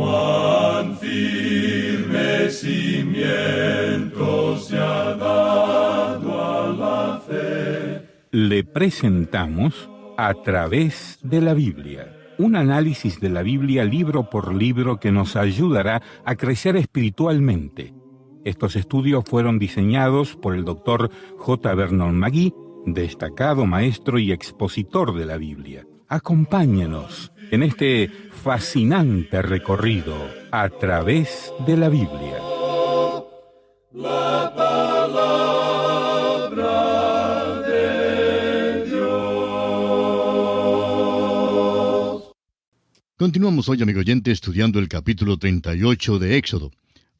Cuán firme cimiento se ha dado a la fe. Le presentamos A través de la Biblia, un análisis de la Biblia libro por libro que nos ayudará a crecer espiritualmente. Estos estudios fueron diseñados por el Dr. J. Vernon McGee, destacado maestro y expositor de la Biblia. Acompáñenos en este fascinante recorrido a través de la Biblia. La palabra de Dios. Continuamos hoy, amigo oyente, estudiando el capítulo 38 de Éxodo.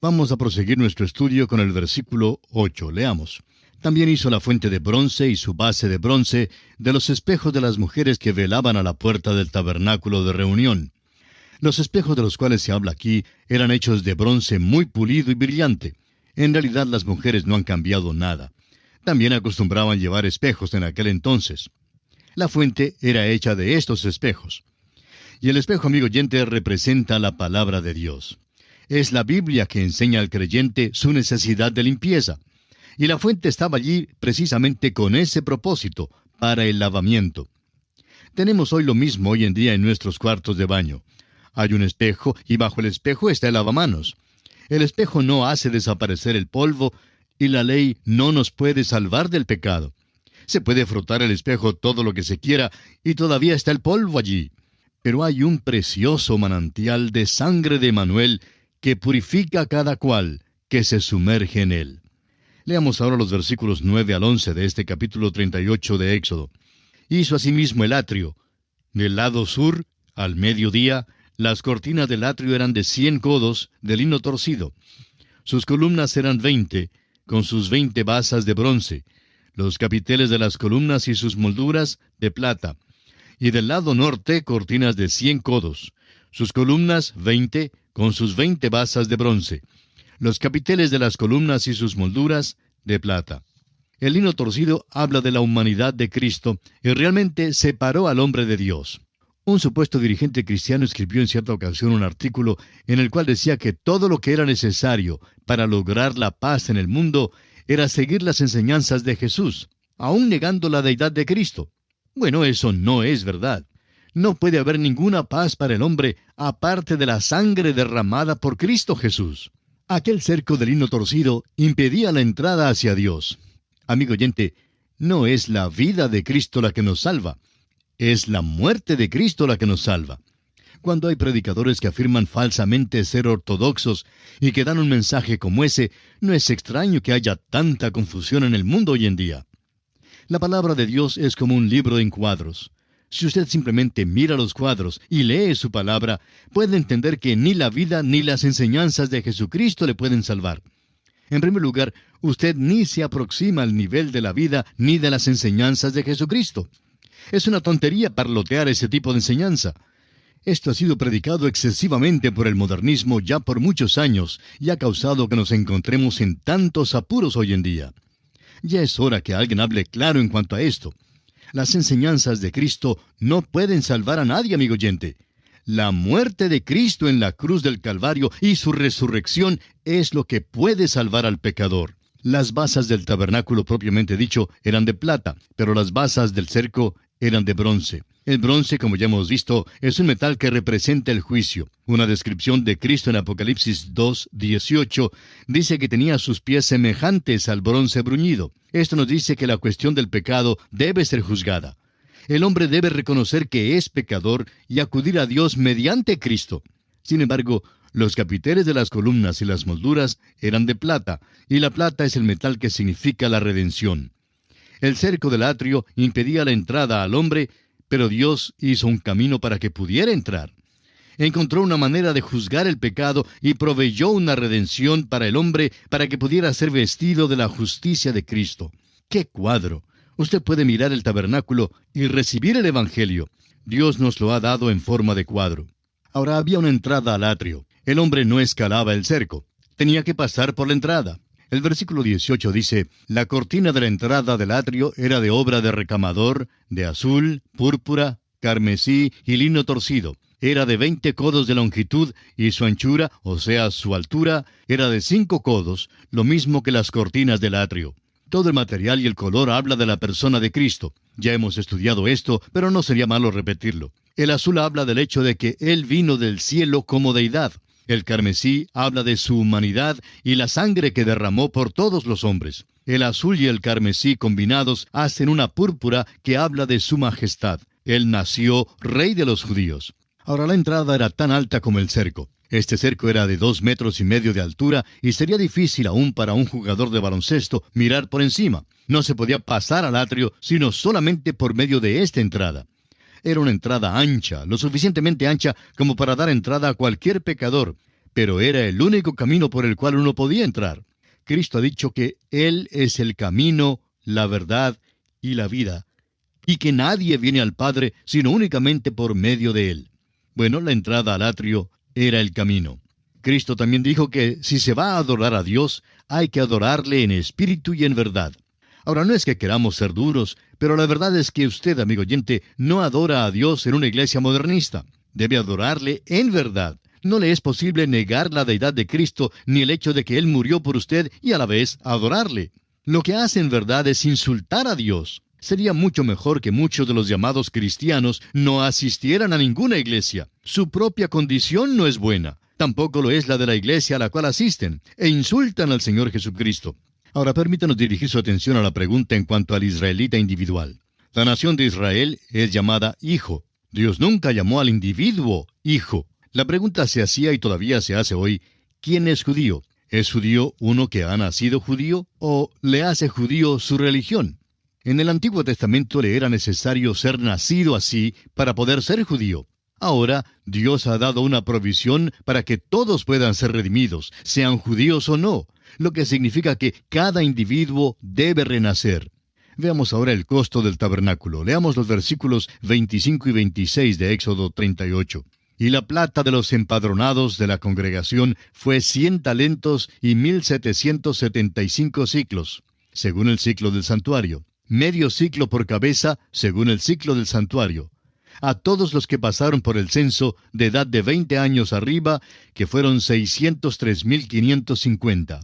Vamos a proseguir nuestro estudio con el versículo 8. Leamos. También hizo la fuente de bronce y su base de bronce de los espejos de las mujeres que velaban a la puerta del tabernáculo de reunión. Los espejos de los cuales se habla aquí eran hechos de bronce muy pulido y brillante. En realidad las mujeres no han cambiado nada. También acostumbraban llevar espejos en aquel entonces. La fuente era hecha de estos espejos. Y el espejo, amigo oyente, representa la palabra de Dios. Es la Biblia que enseña al creyente su necesidad de limpieza. Y la fuente estaba allí precisamente con ese propósito, para el lavamiento. Tenemos hoy lo mismo hoy en día en nuestros cuartos de baño. Hay un espejo y bajo el espejo está el lavamanos. El espejo no hace desaparecer el polvo y la ley no nos puede salvar del pecado. Se puede frotar el espejo todo lo que se quiera y todavía está el polvo allí. Pero hay un precioso manantial de sangre de Emanuel que purifica a cada cual que se sumerge en él. Leamos ahora los versículos 9 al 11 de este capítulo 38 de Éxodo. Hizo asimismo el atrio. Del lado sur, al mediodía, las cortinas del atrio eran de 100 codos de lino torcido. Sus columnas eran 20, con sus 20 basas de bronce. Los capiteles de las columnas y sus molduras de plata. Y del lado norte, cortinas de 100 codos. Sus columnas 20, con sus 20 basas de bronce. Los capiteles de las columnas y sus molduras de plata. El lino torcido habla de la humanidad de Cristo y realmente separó al hombre de Dios. Un supuesto dirigente cristiano escribió en cierta ocasión un artículo en el cual decía que todo lo que era necesario para lograr la paz en el mundo era seguir las enseñanzas de Jesús, aún negando la deidad de Cristo. Bueno, eso no es verdad. No puede haber ninguna paz para el hombre aparte de la sangre derramada por Cristo Jesús. Aquel cerco de lino torcido impedía la entrada hacia Dios. Amigo oyente, no es la vida de Cristo la que nos salva, es la muerte de Cristo la que nos salva. Cuando hay predicadores que afirman falsamente ser ortodoxos y que dan un mensaje como ese, no es extraño que haya tanta confusión en el mundo hoy en día. La palabra de Dios es como un libro en cuadros. Si usted simplemente mira los cuadros y lee su palabra, puede entender que ni la vida ni las enseñanzas de Jesucristo le pueden salvar. En primer lugar, usted ni se aproxima al nivel de la vida ni de las enseñanzas de Jesucristo. Es una tontería parlotear ese tipo de enseñanza. Esto ha sido predicado excesivamente por el modernismo ya por muchos años y ha causado que nos encontremos en tantos apuros hoy en día. Ya es hora que alguien hable claro en cuanto a esto. Las enseñanzas de Cristo no pueden salvar a nadie, amigo oyente. La muerte de Cristo en la cruz del Calvario y su resurrección es lo que puede salvar al pecador. Las basas del tabernáculo propiamente dicho eran de plata, pero las basas del cerco eran de bronce. El bronce, como ya hemos visto, es un metal que representa el juicio. Una descripción de Cristo en Apocalipsis 2:18 dice que tenía sus pies semejantes al bronce bruñido. Esto nos dice que la cuestión del pecado debe ser juzgada. El hombre debe reconocer que es pecador y acudir a Dios mediante Cristo. Sin embargo, los capiteles de las columnas y las molduras eran de plata, y la plata es el metal que significa la redención. El cerco del atrio impedía la entrada al hombre, pero Dios hizo un camino para que pudiera entrar. Encontró una manera de juzgar el pecado y proveyó una redención para el hombre para que pudiera ser vestido de la justicia de Cristo. ¡Qué cuadro! Usted puede mirar el tabernáculo y recibir el Evangelio. Dios nos lo ha dado en forma de cuadro. Ahora había una entrada al atrio. El hombre no escalaba el cerco. Tenía que pasar por la entrada. El versículo 18 dice, la cortina de la entrada del atrio era de obra de recamador, de azul, púrpura, carmesí y lino torcido. era de 20 codos de longitud y su anchura, o sea, su altura, era de 5 codos, lo mismo que las cortinas del atrio. Todo el material y el color habla de la persona de Cristo. Ya hemos estudiado esto, pero no sería malo repetirlo. El azul habla del hecho de que Él vino del cielo como deidad. El carmesí habla de su humanidad y la sangre que derramó por todos los hombres. El azul y el carmesí combinados hacen una púrpura que habla de su majestad. Él nació rey de los judíos. Ahora la entrada era tan alta como el cerco. Este cerco era de 2,5 metros de altura y sería difícil aún para un jugador de baloncesto mirar por encima. No se podía pasar al atrio sino solamente por medio de esta entrada. Era una entrada ancha, lo suficientemente ancha como para dar entrada a cualquier pecador, pero era el único camino por el cual uno podía entrar. Cristo ha dicho que Él es el camino, la verdad y la vida, y que nadie viene al Padre sino únicamente por medio de Él. Bueno, la entrada al atrio era el camino. Cristo también dijo que si se va a adorar a Dios, hay que adorarle en espíritu y en verdad. Ahora, no es que queramos ser duros, pero la verdad es que usted, amigo oyente, no adora a Dios en una iglesia modernista. Debe adorarle en verdad. No le es posible negar la deidad de Cristo ni el hecho de que Él murió por usted y a la vez adorarle. Lo que hace en verdad es insultar a Dios. Sería mucho mejor que muchos de los llamados cristianos no asistieran a ninguna iglesia. Su propia condición no es buena. Tampoco lo es la de la iglesia a la cual asisten, e insultan al Señor Jesucristo. Ahora permítanos dirigir su atención a la pregunta en cuanto al israelita individual. La nación de Israel es llamada hijo. Dios nunca llamó al individuo hijo. La pregunta se hacía y todavía se hace hoy, ¿quién es judío? ¿Es judío uno que ha nacido judío o le hace judío su religión? En el Antiguo Testamento le era necesario ser nacido así para poder ser judío. Ahora, Dios ha dado una provisión para que todos puedan ser redimidos, sean judíos o no, lo que significa que cada individuo debe renacer. Veamos ahora el costo del tabernáculo. Leamos los versículos 25 y 26 de Éxodo 38. Y la plata de los empadronados de la congregación fue 100 talentos y 1,775 siclos, según el ciclo del santuario. Medio ciclo por cabeza, según el ciclo del santuario. A todos los que pasaron por el censo de edad de 20 años arriba, que fueron 603,550.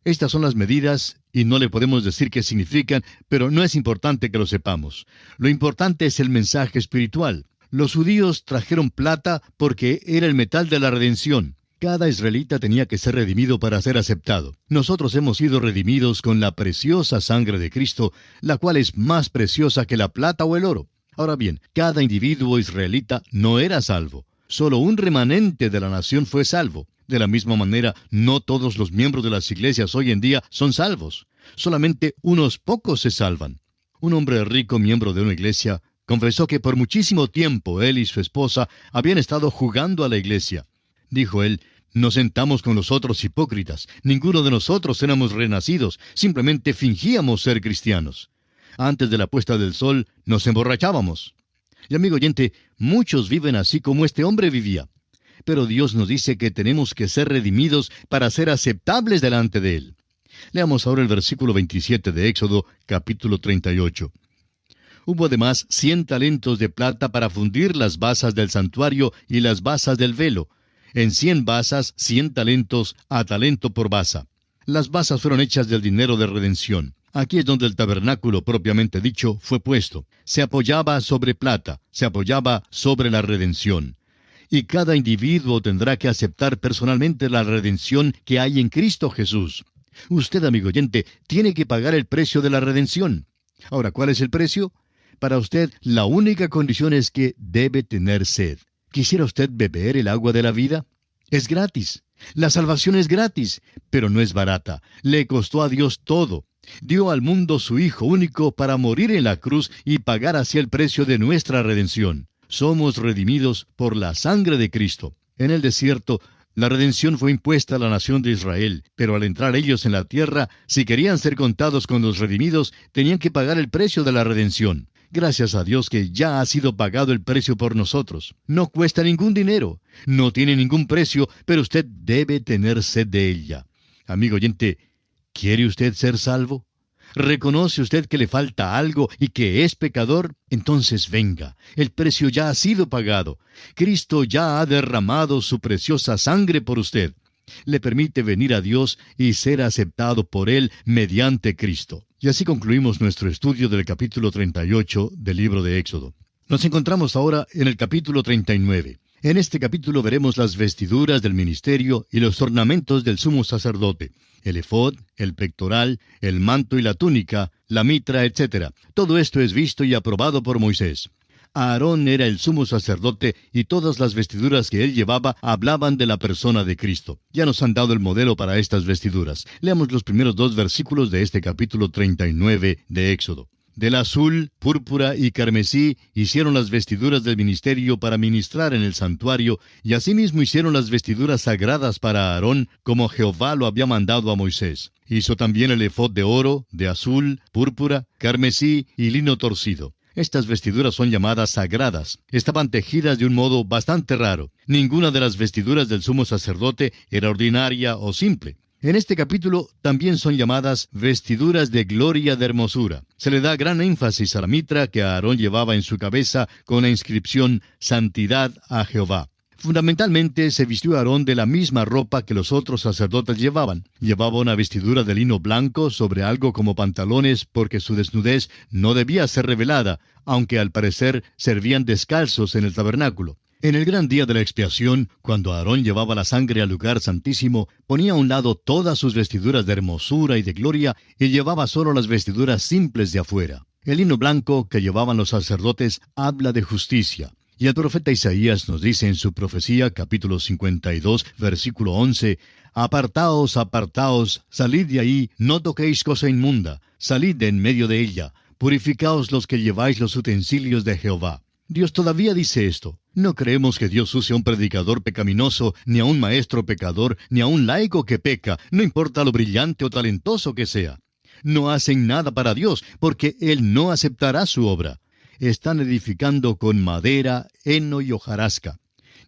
Estas son las medidas, y no le podemos decir qué significan, pero no es importante que lo sepamos. Lo importante es el mensaje espiritual. Los judíos trajeron plata porque era el metal de la redención. Cada israelita tenía que ser redimido para ser aceptado. Nosotros hemos sido redimidos con la preciosa sangre de Cristo, la cual es más preciosa que la plata o el oro. Ahora bien, cada individuo israelita no era salvo. Solo un remanente de la nación fue salvo. De la misma manera, no todos los miembros de las iglesias hoy en día son salvos. Solamente unos pocos se salvan. Un hombre rico, miembro de una iglesia, confesó que por muchísimo tiempo él y su esposa habían estado jugando a la iglesia. Dijo él, nos sentamos con los otros hipócritas. Ninguno de nosotros éramos renacidos, simplemente fingíamos ser cristianos. Antes de la puesta del sol nos emborrachábamos. Y amigo oyente, muchos viven así como este hombre vivía. Pero Dios nos dice que tenemos que ser redimidos para ser aceptables delante de Él. Leamos ahora el versículo 27 de Éxodo, capítulo 38. Hubo además 100 talentos de plata para fundir las basas del santuario y las basas del velo. En 100 basas, 100 talentos a talento por basa. Las basas fueron hechas del dinero de redención. Aquí es donde el tabernáculo propiamente dicho fue puesto. Se apoyaba sobre plata, se apoyaba sobre la redención. Y cada individuo tendrá que aceptar personalmente la redención que hay en Cristo Jesús. Usted, amigo oyente, tiene que pagar el precio de la redención. Ahora, ¿cuál es el precio? Para usted, la única condición es que debe tener sed. ¿Quisiera usted beber el agua de la vida? Es gratis. La salvación es gratis, pero no es barata. Le costó a Dios todo. Dio al mundo su Hijo único para morir en la cruz y pagar así el precio de nuestra redención. Somos redimidos por la sangre de Cristo. En el desierto, la redención fue impuesta a la nación de Israel, pero al entrar ellos en la tierra, si querían ser contados con los redimidos, tenían que pagar el precio de la redención. Gracias a Dios que ya ha sido pagado el precio por nosotros. No cuesta ningún dinero, no tiene ningún precio, pero usted debe tener sed de ella. Amigo oyente, ¿quiere usted ser salvo? ¿Reconoce usted que le falta algo y que es pecador? Entonces venga. El precio ya ha sido pagado. Cristo ya ha derramado su preciosa sangre por usted. Le permite venir a Dios y ser aceptado por Él mediante Cristo. Y así concluimos nuestro estudio del capítulo 38 del libro de Éxodo. Nos encontramos ahora en el capítulo 39. En este capítulo veremos las vestiduras del ministerio y los ornamentos del sumo sacerdote, el efod, el pectoral, el manto y la túnica, la mitra, etc. Todo esto es visto y aprobado por Moisés. Aarón era el sumo sacerdote y todas las vestiduras que él llevaba hablaban de la persona de Cristo. Ya nos han dado el modelo para estas vestiduras. Leamos los primeros 2 versículos de este capítulo 39 de Éxodo. Del azul, púrpura y carmesí hicieron las vestiduras del ministerio para ministrar en el santuario, y asimismo hicieron las vestiduras sagradas para Aarón, como Jehová lo había mandado a Moisés. Hizo también el efod de oro, de azul, púrpura, carmesí y lino torcido. Estas vestiduras son llamadas sagradas. Estaban tejidas de un modo bastante raro. Ninguna de las vestiduras del sumo sacerdote era ordinaria o simple. En este capítulo también son llamadas vestiduras de gloria de hermosura. Se le da gran énfasis a la mitra que Aarón llevaba en su cabeza con la inscripción Santidad a Jehová. Fundamentalmente se vistió Aarón de la misma ropa que los otros sacerdotes llevaban. Llevaba una vestidura de lino blanco sobre algo como pantalones porque su desnudez no debía ser revelada, aunque al parecer servían descalzos en el tabernáculo. En el gran día de la expiación, cuando Aarón llevaba la sangre al lugar santísimo, ponía a un lado todas sus vestiduras de hermosura y de gloria y llevaba solo las vestiduras simples de afuera. El lino blanco que llevaban los sacerdotes habla de justicia. Y el profeta Isaías nos dice en su profecía, capítulo 52, versículo 11, «Apartaos, apartaos, salid de ahí, no toquéis cosa inmunda, salid de en medio de ella, purificaos los que lleváis los utensilios de Jehová». Dios todavía dice esto. No creemos que Dios use a un predicador pecaminoso, ni a un maestro pecador, ni a un laico que peca, no importa lo brillante o talentoso que sea. No hacen nada para Dios, porque Él no aceptará su obra. Están edificando con madera, heno y hojarasca.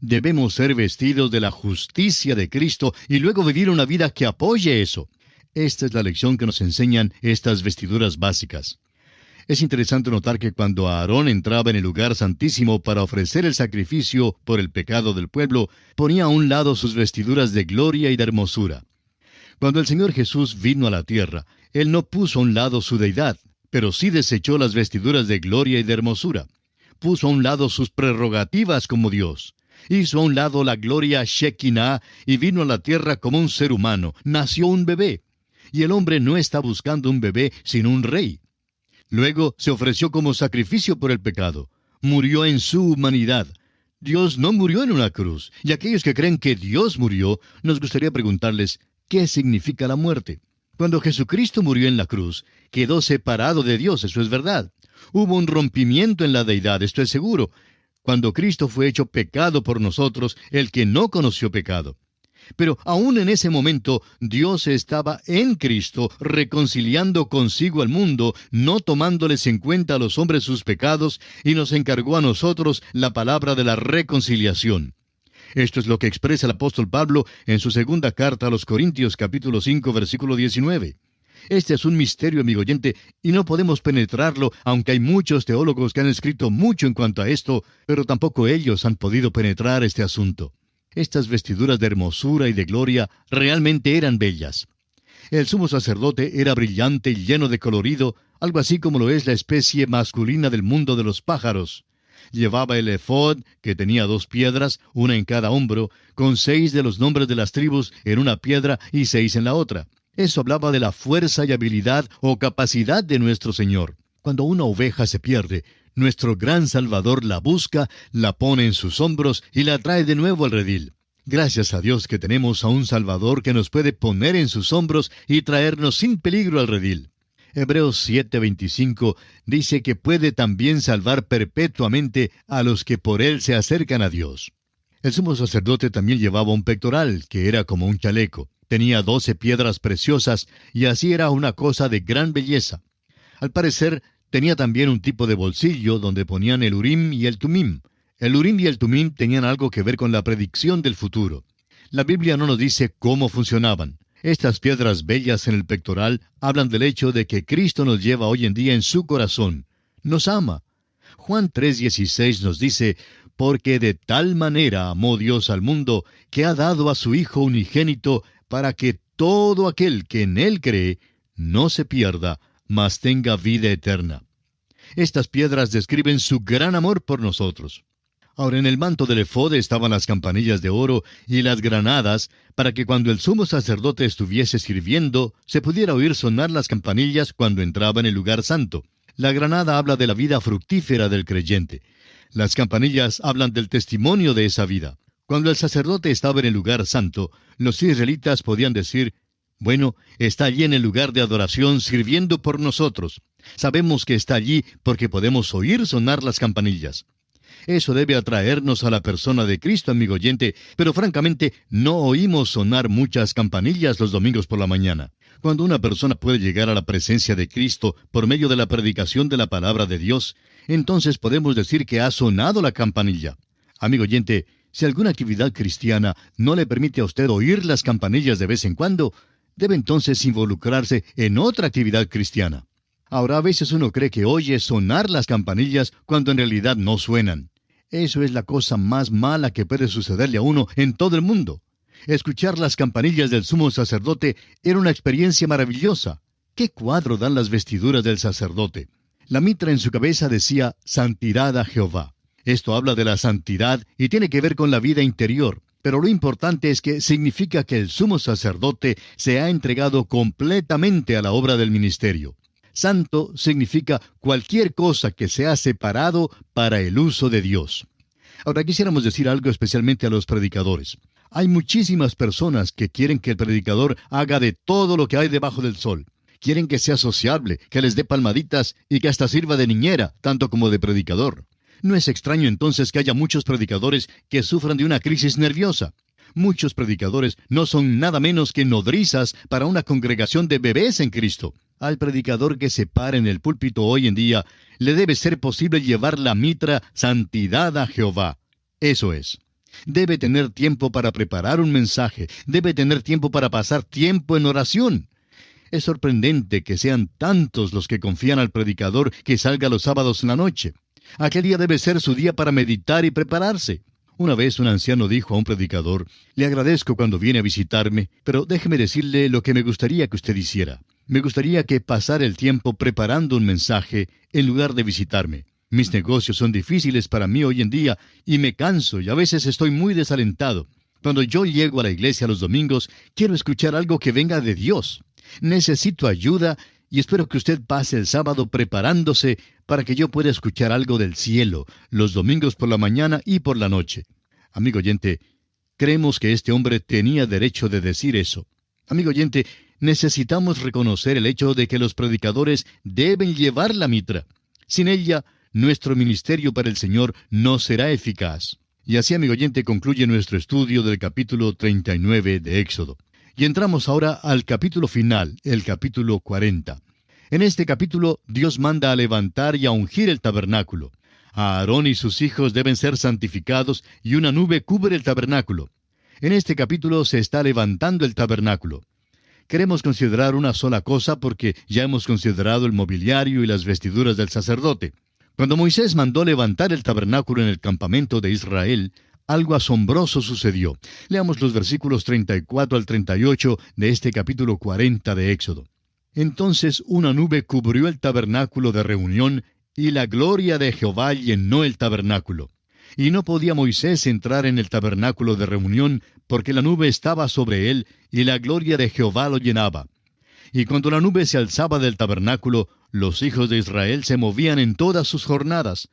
Debemos ser vestidos de la justicia de Cristo y luego vivir una vida que apoye eso. Esta es la lección que nos enseñan estas vestiduras básicas. Es interesante notar que cuando Aarón entraba en el lugar santísimo para ofrecer el sacrificio por el pecado del pueblo, ponía a un lado sus vestiduras de gloria y de hermosura. Cuando el Señor Jesús vino a la tierra, Él no puso a un lado su deidad, pero sí desechó las vestiduras de gloria y de hermosura. Puso a un lado sus prerrogativas como Dios. Hizo a un lado la gloria Shekinah y vino a la tierra como un ser humano. Nació un bebé. Y el hombre no está buscando un bebé, sino un rey. Luego se ofreció como sacrificio por el pecado. Murió en su humanidad. Dios no murió en una cruz. Y aquellos que creen que Dios murió, nos gustaría preguntarles, ¿qué significa la muerte? Cuando Jesucristo murió en la cruz, quedó separado de Dios, eso es verdad. Hubo un rompimiento en la deidad, esto es seguro. Cuando Cristo fue hecho pecado por nosotros, el que no conoció pecado. Pero aún en ese momento, Dios estaba en Cristo, reconciliando consigo al mundo, no tomándoles en cuenta a los hombres sus pecados, y nos encargó a nosotros la palabra de la reconciliación. Esto es lo que expresa el apóstol Pablo en su segunda carta a los Corintios, capítulo 5, versículo 19. Este es un misterio, amigo oyente, y no podemos penetrarlo, aunque hay muchos teólogos que han escrito mucho en cuanto a esto, pero tampoco ellos han podido penetrar este asunto. Estas vestiduras de hermosura y de gloria realmente eran bellas. El sumo sacerdote era brillante y lleno de colorido, algo así como lo es la especie masculina del mundo de los pájaros. Llevaba el efod, que tenía 2 piedras, una en cada hombro, con 6 de los nombres de las tribus en una piedra y 6 en la otra. Eso hablaba de la fuerza y habilidad o capacidad de nuestro Señor. Cuando una oveja se pierde, nuestro gran Salvador la busca, la pone en sus hombros y la trae de nuevo al redil. Gracias a Dios que tenemos a un Salvador que nos puede poner en sus hombros y traernos sin peligro al redil. Hebreos 7:25 dice que puede también salvar perpetuamente a los que por Él se acercan a Dios. El sumo sacerdote también llevaba un pectoral, que era como un chaleco. Tenía 12 piedras preciosas, y así era una cosa de gran belleza. Al parecer, tenía también un tipo de bolsillo donde ponían el Urim y el Tumim. El Urim y el Tumim tenían algo que ver con la predicción del futuro. La Biblia no nos dice cómo funcionaban. Estas piedras bellas en el pectoral hablan del hecho de que Cristo nos lleva hoy en día en su corazón. Nos ama. Juan 3:16 nos dice, porque de tal manera amó Dios al mundo, que ha dado a su Hijo unigénito, para que todo aquel que en Él cree, no se pierda, mas tenga vida eterna. Estas piedras describen su gran amor por nosotros. Ahora, en el manto del efod estaban las campanillas de oro y las granadas, para que cuando el sumo sacerdote estuviese sirviendo, se pudiera oír sonar las campanillas cuando entraba en el lugar santo. La granada habla de la vida fructífera del creyente. Las campanillas hablan del testimonio de esa vida. Cuando el sacerdote estaba en el lugar santo, los israelitas podían decir, bueno, está allí en el lugar de adoración sirviendo por nosotros. Sabemos que está allí porque podemos oír sonar las campanillas. Eso debe atraernos a la persona de Cristo, amigo oyente, pero francamente no oímos sonar muchas campanillas los domingos por la mañana. Cuando una persona puede llegar a la presencia de Cristo por medio de la predicación de la palabra de Dios, entonces podemos decir que ha sonado la campanilla. Amigo oyente, si alguna actividad cristiana no le permite a usted oír las campanillas de vez en cuando, debe entonces involucrarse en otra actividad cristiana. Ahora, a veces uno cree que oye sonar las campanillas cuando en realidad no suenan. Eso es la cosa más mala que puede sucederle a uno en todo el mundo. Escuchar las campanillas del sumo sacerdote era una experiencia maravillosa. ¿Qué cuadro dan las vestiduras del sacerdote? La mitra en su cabeza decía, Santidad a Jehová. Esto habla de la santidad y tiene que ver con la vida interior. Pero lo importante es que significa que el sumo sacerdote se ha entregado completamente a la obra del ministerio. Santo significa cualquier cosa que sea separado para el uso de Dios. Ahora quisiéramos decir algo especialmente a los predicadores. Hay muchísimas personas que quieren que el predicador haga de todo lo que hay debajo del sol. Quieren que sea sociable, que les dé palmaditas y que hasta sirva de niñera, tanto como de predicador. No es extraño entonces que haya muchos predicadores que sufran de una crisis nerviosa. Muchos predicadores no son nada menos que nodrizas para una congregación de bebés en Cristo. Al predicador que se para en el púlpito hoy en día, le debe ser posible llevar la mitra Santidad a Jehová. Eso es. Debe tener tiempo para preparar un mensaje. Debe tener tiempo para pasar tiempo en oración. Es sorprendente que sean tantos los que confían al predicador que salga los sábados en la noche. Aquel día debe ser su día para meditar y prepararse. Una vez un anciano dijo a un predicador, le agradezco cuando viene a visitarme, pero déjeme decirle lo que me gustaría que usted hiciera. Me gustaría que pasara el tiempo preparando un mensaje en lugar de visitarme. Mis negocios son difíciles para mí hoy en día y me canso y a veces estoy muy desalentado. Cuando yo llego a la iglesia los domingos, quiero escuchar algo que venga de Dios. Necesito ayuda y espero que usted pase el sábado preparándose para que yo pueda escuchar algo del cielo, los domingos por la mañana y por la noche. Amigo oyente, creemos que este hombre tenía derecho de decir eso. Amigo oyente, necesitamos reconocer el hecho de que los predicadores deben llevar la mitra. Sin ella, nuestro ministerio para el Señor no será eficaz. Y así, amigo oyente, concluye nuestro estudio del capítulo 39 de Éxodo. Y entramos ahora al capítulo final, el capítulo 40. En este capítulo, Dios manda a levantar y a ungir el tabernáculo. Aarón y sus hijos deben ser santificados y una nube cubre el tabernáculo. En este capítulo se está levantando el tabernáculo. Queremos considerar una sola cosa porque ya hemos considerado el mobiliario y las vestiduras del sacerdote. Cuando Moisés mandó levantar el tabernáculo en el campamento de Israel, algo asombroso sucedió. Leamos los versículos 34 al 38 de este capítulo 40 de Éxodo. Entonces una nube cubrió el tabernáculo de reunión, y la gloria de Jehová llenó el tabernáculo. Y no podía Moisés entrar en el tabernáculo de reunión, porque la nube estaba sobre él, y la gloria de Jehová lo llenaba. Y cuando la nube se alzaba del tabernáculo, los hijos de Israel se movían en todas sus jornadas.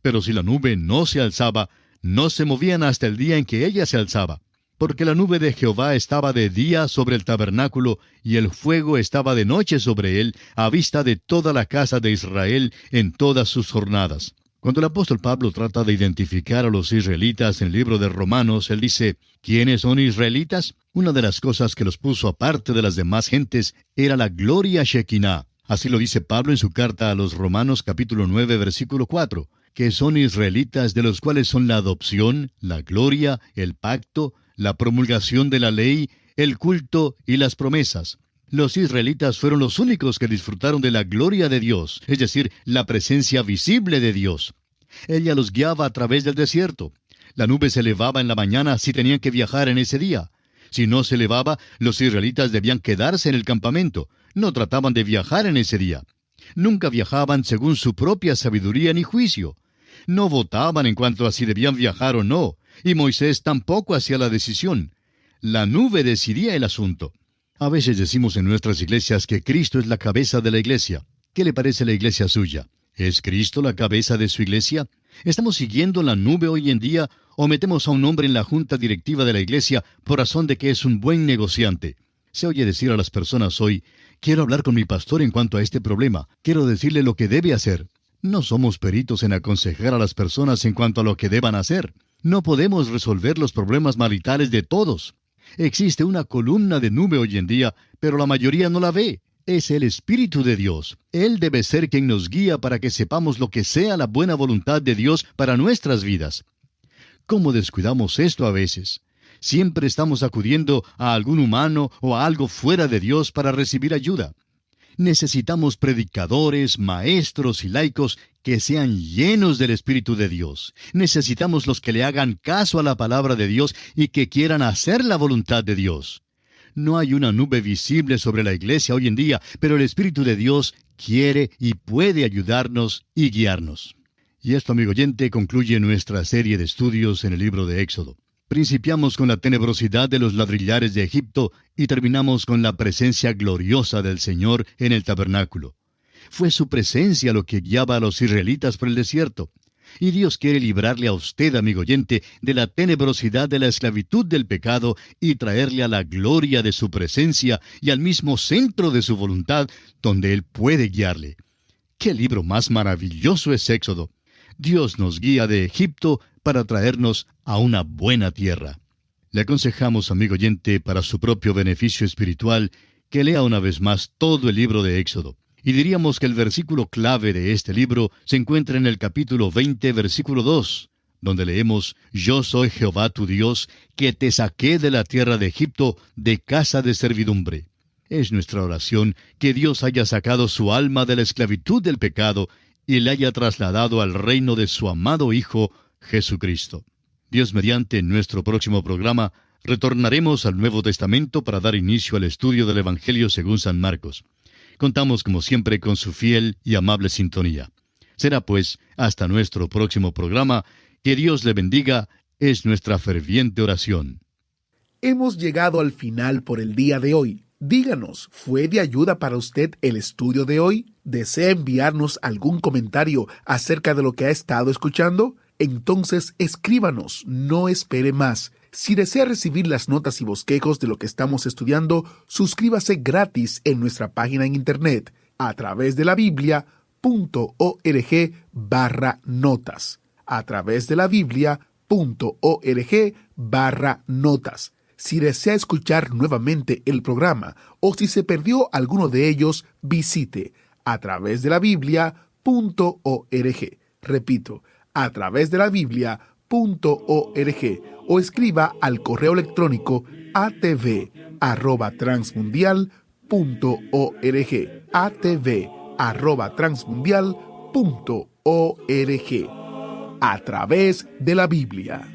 Pero si la nube no se alzaba, no se movían hasta el día en que ella se alzaba. Porque la nube de Jehová estaba de día sobre el tabernáculo, y el fuego estaba de noche sobre él, a vista de toda la casa de Israel en todas sus jornadas. Cuando el apóstol Pablo trata de identificar a los israelitas en el libro de Romanos, él dice, ¿quiénes son israelitas? Una de las cosas que los puso aparte de las demás gentes era la gloria Shekinah. Así lo dice Pablo en su carta a los Romanos capítulo 9, versículo 4, que son israelitas de los cuales son la adopción, la gloria, el pacto, la promulgación de la ley, el culto y las promesas. Los israelitas fueron los únicos que disfrutaron de la gloria de Dios, es decir, la presencia visible de Dios. Ella los guiaba a través del desierto. La nube se elevaba en la mañana si tenían que viajar en ese día. Si no se elevaba, los israelitas debían quedarse en el campamento. No trataban de viajar en ese día. Nunca viajaban según su propia sabiduría ni juicio. No votaban en cuanto a si debían viajar o no, y Moisés tampoco hacía la decisión. La nube decidía el asunto. A veces decimos en nuestras iglesias que Cristo es la cabeza de la iglesia. ¿Qué le parece la iglesia suya? ¿Es Cristo la cabeza de su iglesia? ¿Estamos siguiendo la nube hoy en día o metemos a un hombre en la junta directiva de la iglesia por razón de que es un buen negociante? Se oye decir a las personas hoy, quiero hablar con mi pastor en cuanto a este problema, quiero decirle lo que debe hacer. No somos peritos en aconsejar a las personas en cuanto a lo que deban hacer. No podemos resolver los problemas maritales de todos. Existe una columna de nube hoy en día, pero la mayoría no la ve. Es el Espíritu de Dios. Él debe ser quien nos guía para que sepamos lo que sea la buena voluntad de Dios para nuestras vidas. ¿Cómo descuidamos esto a veces? Siempre estamos acudiendo a algún humano o a algo fuera de Dios para recibir ayuda. Necesitamos predicadores, maestros y laicos que sean llenos del Espíritu de Dios. Necesitamos los que le hagan caso a la palabra de Dios y que quieran hacer la voluntad de Dios. No hay una nube visible sobre la iglesia hoy en día, pero el Espíritu de Dios quiere y puede ayudarnos y guiarnos. Y esto, amigo oyente, concluye nuestra serie de estudios en el libro de Éxodo. Principiamos con la tenebrosidad de los ladrillares de Egipto y terminamos con la presencia gloriosa del Señor en el tabernáculo. Fue su presencia lo que guiaba a los israelitas por el desierto. Y Dios quiere librarle a usted, amigo oyente, de la tenebrosidad de la esclavitud del pecado y traerle a la gloria de su presencia y al mismo centro de su voluntad, donde Él puede guiarle. ¡Qué libro más maravilloso es Éxodo! Dios nos guía de Egipto para traernos a una buena tierra. Le aconsejamos, amigo oyente, para su propio beneficio espiritual, que lea una vez más todo el libro de Éxodo. Y diríamos que el versículo clave de este libro se encuentra en el capítulo 20, versículo 2, donde leemos, «Yo soy Jehová tu Dios, que te saqué de la tierra de Egipto, de casa de servidumbre». Es nuestra oración que Dios haya sacado su alma de la esclavitud del pecado y le haya trasladado al reino de su amado Hijo, Jesucristo. Dios mediante, en nuestro próximo programa, retornaremos al Nuevo Testamento para dar inicio al estudio del Evangelio según San Marcos. Contamos, como siempre, con su fiel y amable sintonía. Será, pues, hasta nuestro próximo programa. Que Dios le bendiga, es nuestra ferviente oración. Hemos llegado al final por el día de hoy. Díganos, ¿fue de ayuda para usted el estudio de hoy? ¿Desea enviarnos algún comentario acerca de lo que ha estado escuchando? Entonces escríbanos, no espere más. Si desea recibir las notas y bosquejos de lo que estamos estudiando, suscríbase gratis en nuestra página en internet a través de la Biblia.org/notas. A través de la Biblia.org/notas. Si desea escuchar nuevamente el programa o si se perdió alguno de ellos, visite a través de la Biblia.org. Repito, a través de la Biblia.org o escriba al correo electrónico atv@transmundial.org. atv@transmundial.org. A través de la Biblia.